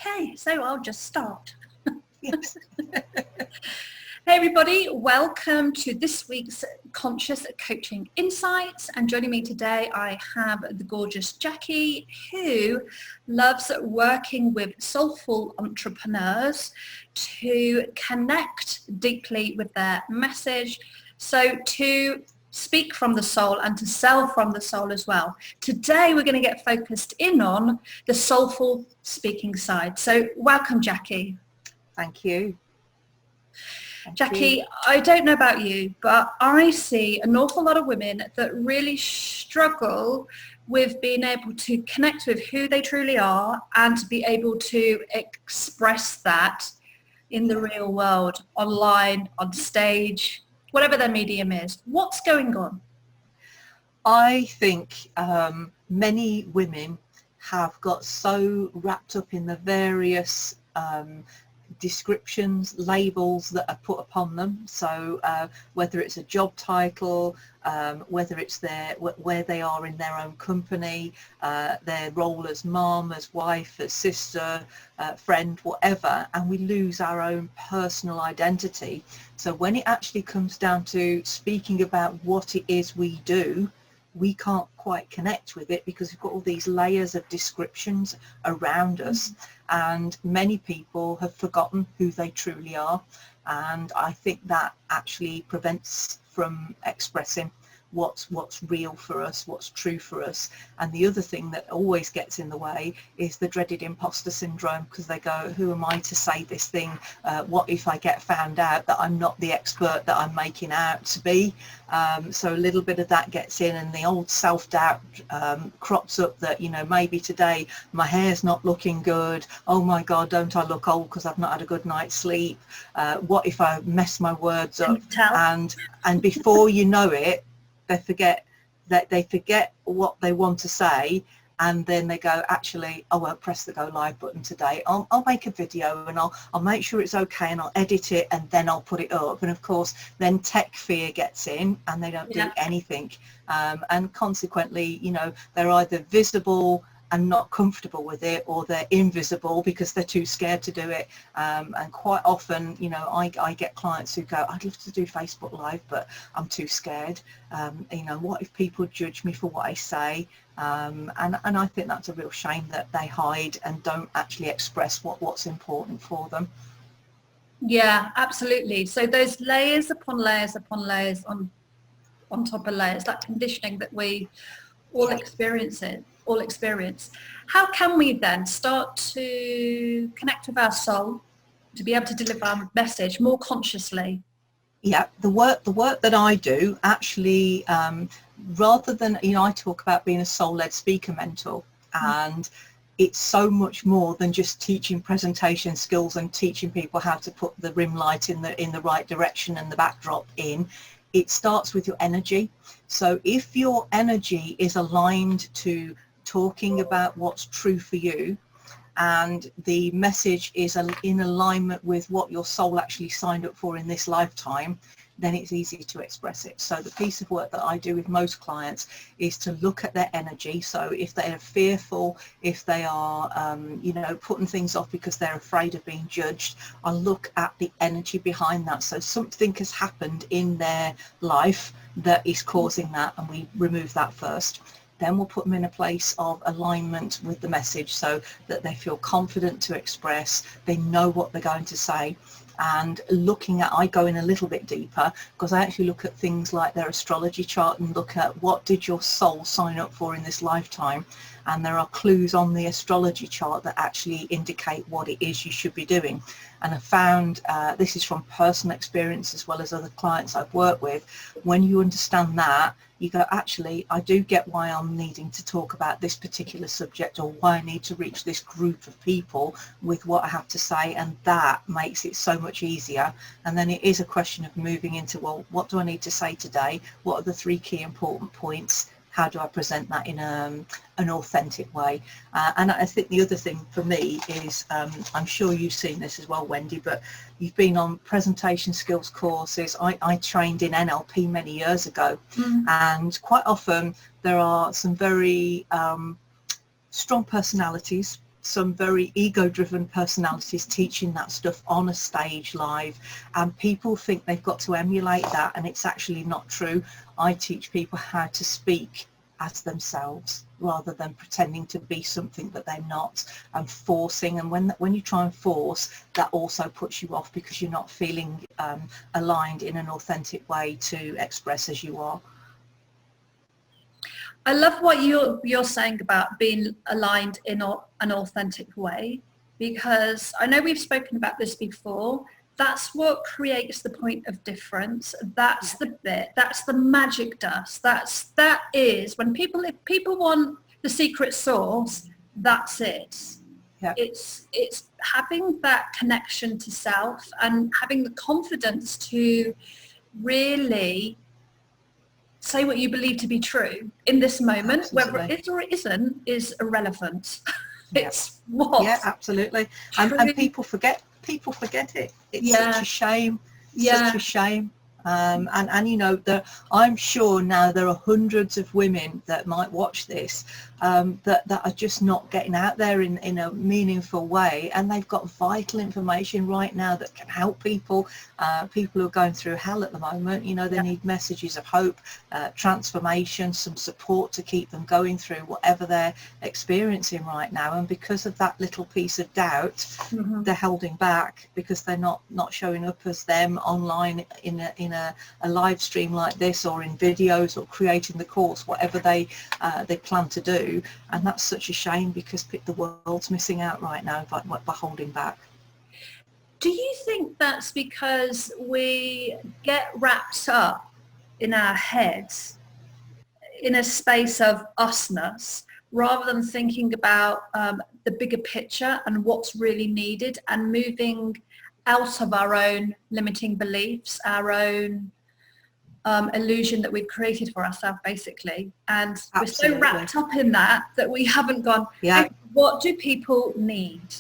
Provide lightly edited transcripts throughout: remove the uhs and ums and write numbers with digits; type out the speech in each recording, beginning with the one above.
Okay, so I'll just start. Yes. Hey everybody, welcome to this week's Conscious Coaching Insights, and joining me today I have the gorgeous Jacqui, who loves working with soulful entrepreneurs to connect deeply with their message, so to speak from the soul and to sell from the soul as well. Today we're going to get focused in on the soulful speaking side. So welcome, Jacqui. Thank you. Jacqui, I don't know about you, but I see an awful lot of women that really struggle with being able to connect with who they truly are and to be able to express that in the real world, online, on stage, whatever their medium is. What's going on? I think many women have got so wrapped up in the various descriptions, labels that are put upon them. So whether it's a job title, whether it's where they are in their own company, their role as mom, as wife, as sister, friend, whatever, and we lose our own personal identity. So when it actually comes down to speaking about what it is we do, we can't quite connect with it because we've got all these layers of descriptions around us, and many people have forgotten who they truly are, and I think that actually prevents from expressing what's real for us, what's true for us. And the other thing that always gets in the way is the dreaded imposter syndrome, because they go, who am I to say this thing? What if I get found out that I'm not the expert that I'm making out to be? So a little bit of that gets in, and the old self-doubt crops up that, you know, maybe today my hair's not looking good. Oh my God, don't I look old because I've not had a good night's sleep? What if I mess my words up? And before you know it, they forget what they want to say, and then they go, actually, I won't press the go live button today. I'll make a video and I'll make sure it's okay, and I'll edit it, and then I'll put it up. And of course then tech fear gets in and they don't do anything, and consequently, you know, they're either visible and not comfortable with it, or they're invisible because they're too scared to do it. And quite often, you know, I get clients who go, I'd love to do Facebook Live, but I'm too scared. You know, what if people judge me for what I say? And I think that's a real shame that they hide and don't actually express what's important for them. Yeah, absolutely. So those layers upon layers upon layers on top of layers, that conditioning that we all experience. How can we then start to connect with our soul to be able to deliver our message more consciously? Yeah, the work that I do actually, rather than, you know, I talk about being a soul-led speaker mentor, and it's so much more than just teaching presentation skills and teaching people how to put the rim light in the right direction and the backdrop in. It starts with your energy. So if your energy is aligned to talking about what's true for you, and the message is in alignment with what your soul actually signed up for in this lifetime, then it's easy to express it. So the piece of work that I do with most clients is to look at their energy. So if they are fearful, if they are, you know, putting things off because they're afraid of being judged, I look at the energy behind that. So something has happened in their life that is causing that, and we remove that first. Then we'll put them in a place of alignment with the message so that they feel confident to express, they know what they're going to say. And looking at, I go in a little bit deeper because I actually look at things like their astrology chart and look at what did your soul sign up for in this lifetime. And there are clues on the astrology chart that actually indicate what it is you should be doing. And I found, this is from personal experience as well as other clients I've worked with, when you understand that, you go, actually, I do get why I'm needing to talk about this particular subject, or why I need to reach this group of people with what I have to say, and that makes it so much easier. And then it is a question of moving into, well, what do I need to say today? What are the 3 key important points? How do I present that in an authentic way? And I think the other thing for me is, I'm sure you've seen this as well, Wendy, but you've been on presentation skills courses. I trained in NLP many years ago, and quite often there are some very strong personalities, some very ego-driven personalities teaching that stuff on a stage live, and people think they've got to emulate that, and it's actually not true. I teach people how to speak as themselves rather than pretending to be something that they're not, and forcing. And when you try and force, that also puts you off because you're not feeling aligned in an authentic way to express as you are. I love what you're saying about being aligned in an authentic way, because I know we've spoken about this before. That's what creates the point of difference. That's the bit, that's the magic dust. That is when if people want the secret sauce, that's it. Yeah. It's having that connection to self and having the confidence to really say what you believe to be true in this moment. Absolutely. Whether it is or it isn't is irrelevant. Yeah. It's what? Yeah, absolutely. And people forget it. It's such a shame. Such a shame. And you know, I'm sure now there are hundreds of women that might watch this that are just not getting out there in a meaningful way, and they've got vital information right now that can help people who are going through hell at the moment. You know, they need messages of hope, transformation, some support to keep them going through whatever they're experiencing right now. And because of that little piece of doubt, they're holding back because they're not showing up as them online in a live stream like this, or in videos, or creating the course, whatever they plan to do. And that's such a shame, because the world's missing out right now by holding back. Do you think that's because we get wrapped up in our heads in a space of usness, rather than thinking about the bigger picture and what's really needed, and moving out of our own limiting beliefs, our own illusion that we've created for ourselves, basically? And Absolutely. We're so wrapped up in that we haven't gone, hey, what do people need?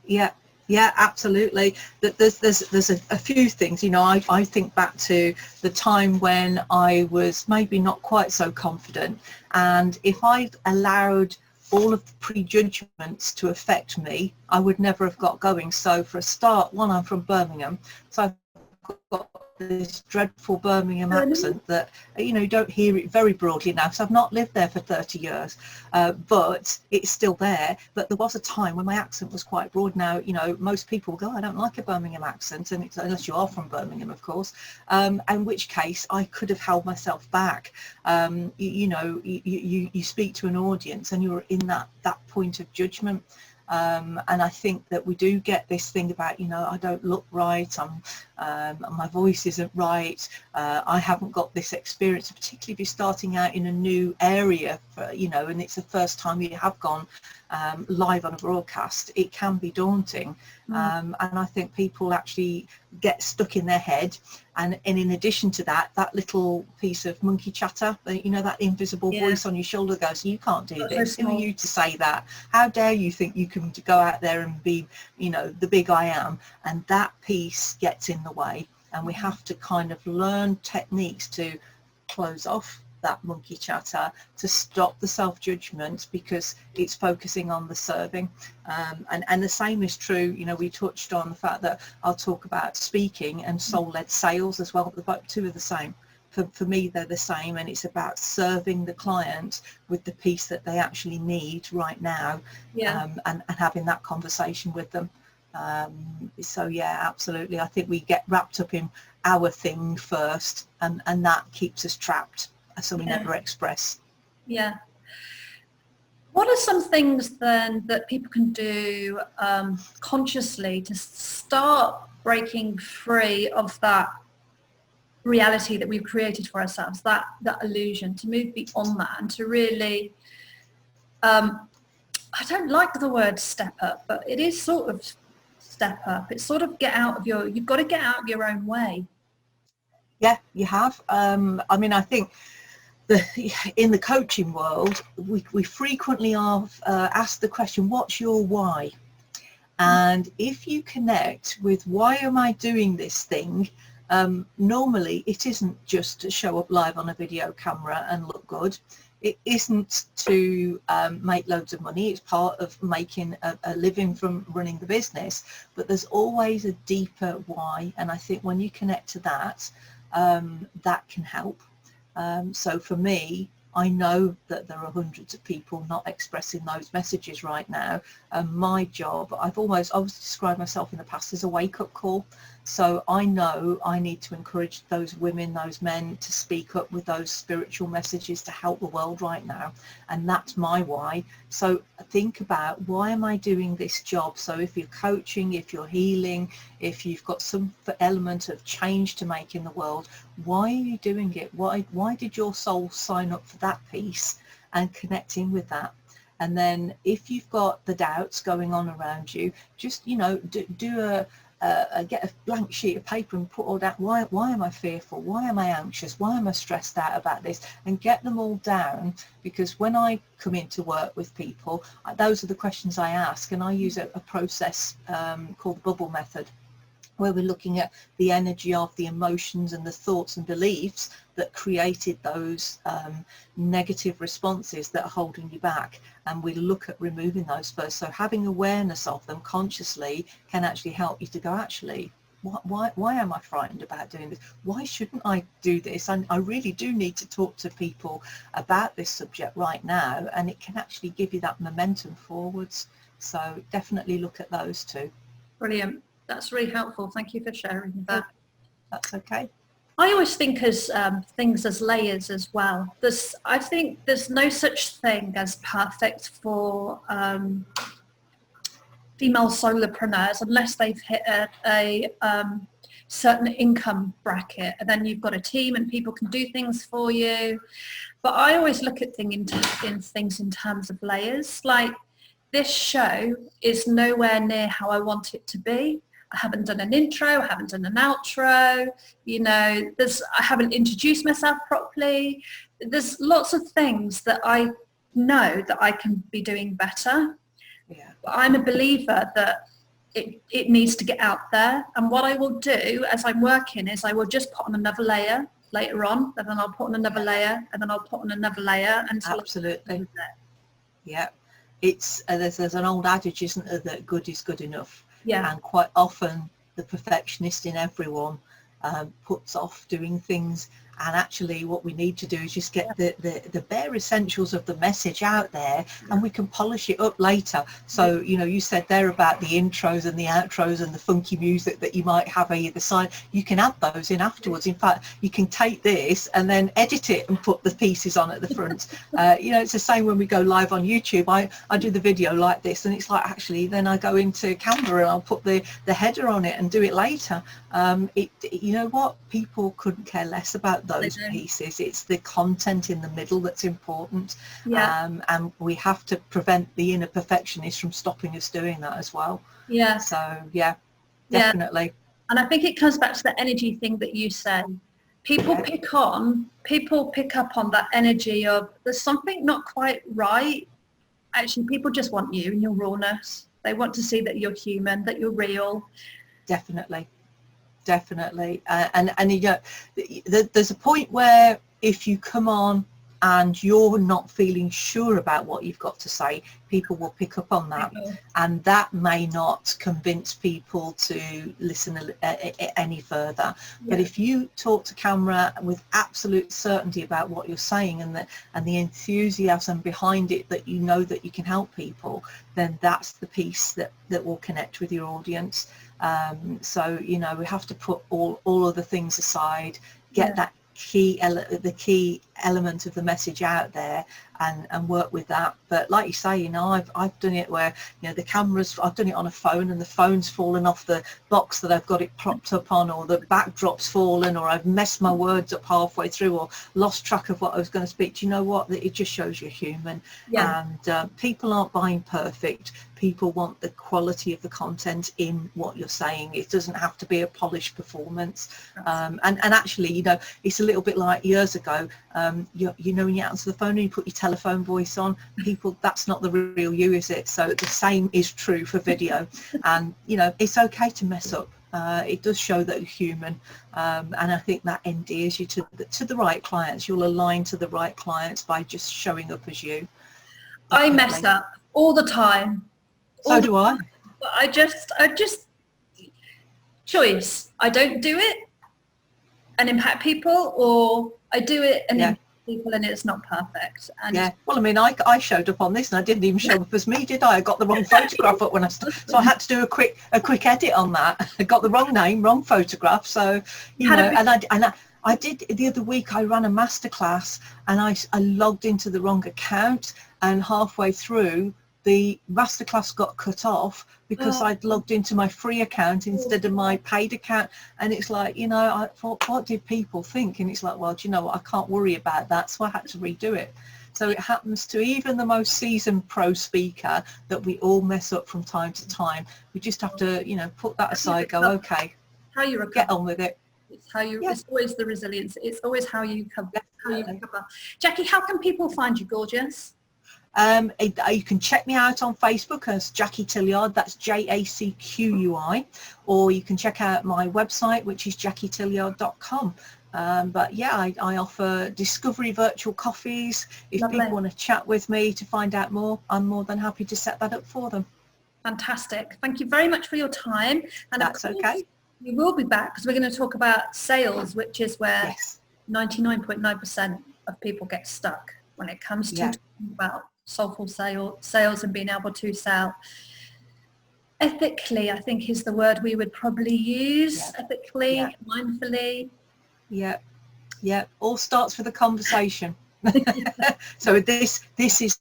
Yeah, absolutely. There's a few things. You know, I think back to the time when I was maybe not quite so confident, and if I'd allowed all of the prejudgments to affect me, I would never have got going. So for a start, I'm from Birmingham, so I've got this dreadful Birmingham accent that, you know, you don't hear it very broadly now, because I've not lived there for 30 years, but it's still there. But there was a time when my accent was quite broad. Now, you know, most people go, I don't like a Birmingham accent, and it's, unless you are from Birmingham, of course, in which case I could have held myself back. You know, you speak to an audience and you're in that point of judgment. And I think that we do get this thing about, you know, I don't look right, my voice isn't right, I haven't got this experience, particularly if you're starting out in a new area, you know, and it's the first time you have gone live on a broadcast. It can be daunting. And I think people actually get stuck in their head, and in addition to that little piece of monkey chatter, you know, that invisible voice on your shoulder goes, you can't do this, who are you to say that, how dare you think you can go out there and be, you know, the big I am. And that piece gets in the way, and we have to kind of learn techniques to close off that monkey chatter, to stop the self-judgment, because it's focusing on the serving. And the same is true, you know, we touched on the fact that I'll talk about speaking and soul-led sales as well. The two are the same. For me, they're the same, and it's about serving the client with the piece that they actually need right now, and having that conversation with them. So yeah, absolutely. I think we get wrapped up in our thing first, and that keeps us trapped, so we never express. Yeah. What are some things then that people can do consciously to start breaking free of that reality that we've created for ourselves, that illusion, to move beyond that, and to really, I don't like the word step up, but it is sort of step up. It's sort of you've got to get out of your own way. Yeah, you have. I mean, I think in the coaching world, we frequently are asked the question, what's your why? And if you connect with, why am I doing this thing? Normally it isn't just to show up live on a video camera and look good. it isn't to make loads of money. It's part of making a living from running the business, but there's always a deeper why, and I think when you connect to that, that can help. So for me, I know that there are hundreds of people not expressing those messages right now. And my job, I've always described myself in the past as a wake-up call. So I know I need to encourage those women, those men to speak up with those spiritual messages to help the world right now. And that's my why. So think about, why am I doing this job? So if you're coaching, if you're healing, if you've got some element of change to make in the world, why are you doing it? Why did your soul sign up for that piece, and connecting with that? And then if you've got the doubts going on around you, just, get a blank sheet of paper and put all that, why am I fearful? Why am I anxious? Why am I stressed out about this? And get them all down, because when I come into work with people, those are the questions I ask, and I use a process called the bubble method, where we're looking at the energy of the emotions and the thoughts and beliefs that created those negative responses that are holding you back. And we look at removing those first. So having awareness of them consciously can actually help you to go, actually, why am I frightened about doing this? Why shouldn't I do this? And I really do need to talk to people about this subject right now, and it can actually give you that momentum forwards. So definitely look at those two. Brilliant. That's really helpful. Thank you for sharing that. That's okay. I always think as things as layers as well. I think there's no such thing as perfect for female solopreneurs unless they've hit a certain income bracket, and then you've got a team and people can do things for you. But I always look at things in terms of layers. Like, this show is nowhere near how I want it to be. I haven't done an intro, I haven't done an outro, I haven't introduced myself properly. There's lots of things that I know that I can be doing better. Yeah. But I'm a believer that it needs to get out there. And what I will do as I'm working is I will just put on another layer later on, and then I'll put on another layer, and then I'll put on another layer until absolutely. Yeah. It's there's an old adage, isn't there, that good is good enough. Yeah. And quite often the perfectionist in everyone puts off doing things, and actually what we need to do is just get the bare essentials of the message out there, and we can polish it up later. So you said there about the intros and the outros and the funky music that you might have either side. You can add those in afterwards. In fact, you can take this and then edit it and put the pieces on at the front. It's the same when we go live on YouTube. I do the video like this, and it's like, actually then I go into Canva and I'll put the header on it and do it later. You know what, people couldn't care less about those pieces. It's the content in the middle that's important. And we have to prevent the inner perfectionist from stopping us doing that as well. So definitely. And I think it comes back to the energy thing that you say. People pick up on that energy of, there's something not quite right. Actually, people just want you and your rawness. They want to see that you're human, that you're real. Definitely. And there's a point where if you come on and you're not feeling sure about what you've got to say, people will pick up on that, and that may not convince people to listen any further. But if you talk to camera with absolute certainty about what you're saying, and the enthusiasm behind it, that you know that you can help people, then that's the piece that will connect with your audience. So we have to put all other things aside, get that the key element of the message out there, and work with that. But like you say, I've done it where the cameras, I've done it on a phone and the phone's fallen off the box that I've got it propped up on, or the backdrop's fallen, or I've messed my words up halfway through, or lost track of what I was going to speak. Do you know what? It just shows you're human. And people aren't buying perfect. People want the quality of the content in what you're saying. It doesn't have to be a polished performance. And actually, it's a little bit like years ago, when you answer the phone and you put your telephone voice on, people, that's not the real you, is it? So the same is true for video. And it's okay to mess up. It does show that you're human, and I think that endears you to the right clients. You'll align to the right clients by just showing up as you. I mess up all the time. So do I. But I just choice. I don't do it and impact people, or I do it and impact people and it's not perfect. And well, I mean, I showed up on this and I didn't even show up as me, did I? I got the wrong photograph up when I so I had to do a quick edit on that. I got the wrong name, wrong photograph. So I did the other week. I ran a masterclass and I logged into the wrong account, and halfway through the masterclass got cut off because I'd logged into my free account instead of my paid account. And it's like, I thought, what did people think? And it's like, well, do you know what? I can't worry about that. So I had to redo it. So it happens to even the most seasoned pro speaker that we all mess up from time to time. We just have to, put that aside, go, okay, get on with it. It's how you, it's always the resilience. It's always how you cover. Jacqui, how can people find you, gorgeous? You can check me out on Facebook as Jacqui Tillyard, that's JACQUI, or you can check out my website, which is jacquitilliard.com. But yeah, I offer discovery virtual coffees. If people want to chat with me to find out more, I'm more than happy to set that up for them. Fantastic. Thank you very much for your time. And that's okay. We will be back because we're going to talk about sales, which is where 99.9% of people get stuck when it comes to talking about soulful sales and being able to sell ethically, I think is the word we would probably use. Ethically, mindfully. All starts with a conversation. So this is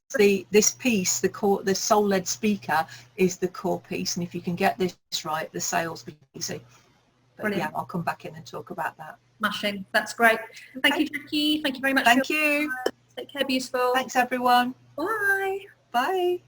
this piece, the core, the soul-led speaker is the core piece, and if you can get this right, the sales will be easy. But I'll come back in and talk about that. Smashing. That's great. Thank you, Jacqui. Thank you very much. Thank you. Take care, beautiful. Thanks, everyone. Bye. Bye.